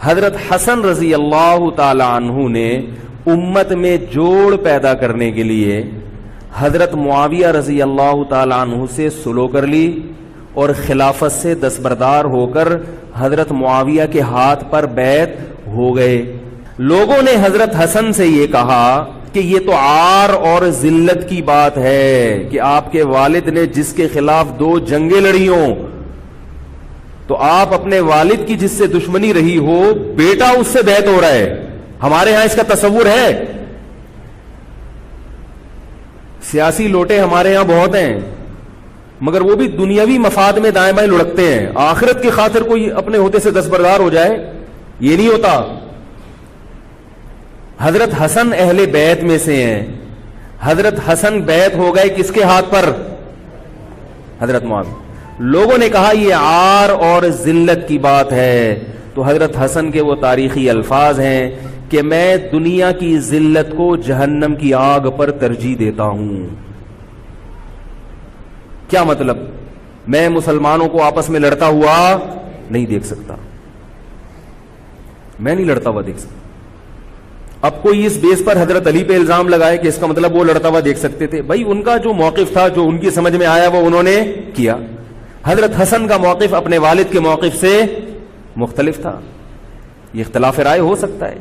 حضرت حسن رضی اللہ تعالی عنہ نے امت میں جوڑ پیدا کرنے کے لیے حضرت معاویہ رضی اللہ تعالی عنہ سے سلو کر لی اور خلافت سے دستبردار ہو کر حضرت معاویہ کے ہاتھ پر بیعت ہو گئے۔ لوگوں نے حضرت حسن سے یہ کہا کہ یہ تو عار اور ذلت کی بات ہے کہ آپ کے والد نے جس کے خلاف 2 جنگیں لڑی ہوں تو آپ اپنے والد کی جس سے دشمنی رہی ہو بیٹا اس سے بیعت ہو رہا ہے۔ ہمارے ہاں اس کا تصور ہے؟ سیاسی لوٹے ہمارے ہاں بہت ہیں مگر وہ بھی دنیاوی مفاد میں دائیں بائیں لڑکتے ہیں، آخرت کی خاطر کوئی اپنے ہوتے سے دستبردار ہو جائے یہ نہیں ہوتا۔ حضرت حسن اہل بیت میں سے ہیں۔ حضرت حسن بیعت ہو گئے کس کے ہاتھ پر؟ حضرت معاویہ۔ لوگوں نے کہا یہ عار اور ذلت کی بات ہے، تو حضرت حسن کے وہ تاریخی الفاظ ہیں کہ میں دنیا کی ذلت کو جہنم کی آگ پر ترجیح دیتا ہوں۔ کیا مطلب؟ میں مسلمانوں کو آپس میں لڑتا ہوا نہیں دیکھ سکتا، میں نہیں لڑتا ہوا دیکھ سکتا۔ اب کوئی اس بیس پر حضرت علی پہ الزام لگائے کہ اس کا مطلب وہ لڑتا ہوا دیکھ سکتے تھے، بھائی ان کا جو موقف تھا، جو ان کی سمجھ میں آیا وہ انہوں نے کیا۔ حضرت حسن کا موقف اپنے والد کے موقف سے مختلف تھا، یہ اختلاف رائے ہو سکتا ہے۔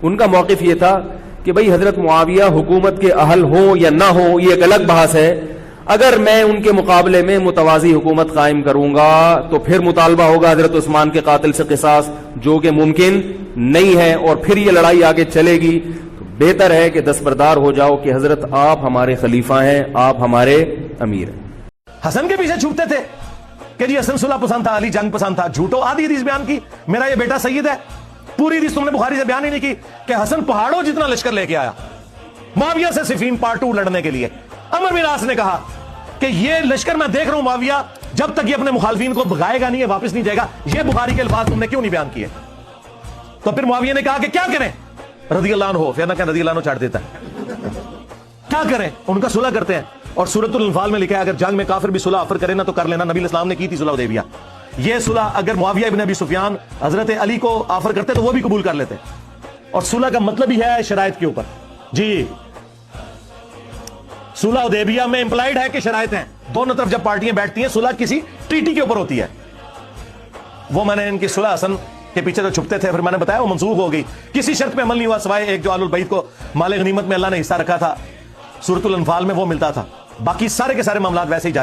ان کا موقف یہ تھا کہ بھئی حضرت معاویہ حکومت کے اہل ہوں یا نہ ہوں یہ ایک الگ بحث ہے، اگر میں ان کے مقابلے میں متوازی حکومت قائم کروں گا تو پھر مطالبہ ہوگا حضرت عثمان کے قاتل سے قصاص، جو کہ ممکن نہیں ہے، اور پھر یہ لڑائی آگے چلے گی، تو بہتر ہے کہ دستبردار ہو جاؤ کہ حضرت آپ ہمارے خلیفہ ہیں، آپ ہمارے امیر ہیں۔ حسن کے پیچھے چھپتے تھے کہ جی حسن صلح پسند تھا، علی جنگ پسند تھا، جھوٹو آدھی حدیث بیان کی میرا یہ بیٹا سید ہے، پوری حدیث تم نے بخاری سے بیان ہی نہیں کی کہ حسن پہاڑوں جتنا لشکر لے کے آیا معاویہ سے صفین پارٹ 2 لڑنے کے لیے۔ عمر بن عاص نے کہا کہ یہ لشکر میں دیکھ رہا ہوں معاویہ جب تک یہ اپنے مخالفین کو بھگائے گا نہیں ہے واپس نہیں جائے گا، یہ بخاری کے الفاظ تم نے کیوں نہیں بیان کیے؟ تو پھر معاویہ نے کہا کہ کیا کریں رضی اللہ عنہ، پھر نہ کہ رضی اللہ عنہ چاٹ دیتا ہے، کیا کریں؟ ان کا صلح کرتے ہیں، اور سورۃ الانفال میں لکھا ہے اگر جنگ میں کافر بھی صلح آفر کرے نا تو کر لینا۔ نبی علیہ السلام نے کی تھی صلح حدیبیہ، یہ صلح اگر معاویہ ابن ابی سفیان حضرت علی کو آفر کرتے تو وہ بھی قبول کر لیتے، اور صلح کا مطلب ہی ہے شرائط کے اوپر۔ جی صلح حدیبیہ میں امپلائڈ ہے کہ شرائط ہیں، دونوں طرف جب پارٹیاں بیٹھتی ہیں صلح کسی ٹریٹی کے اوپر ہوتی ہے۔ وہ میں نے ان کی صلح حسن کے پیچھے جو چھپتے تھے پھر میں نے بتایا وہ منسوخ ہو گئی، کسی شرط پہ عمل نہیں ہوا سوائے ایک جو آل البیت کو مال غنیمت میں اللہ نے حصہ رکھا تھا سورۃ الانفال میں وہ ملتا تھا، باقی سارے کے سارے معاملات ویسے ہی جاری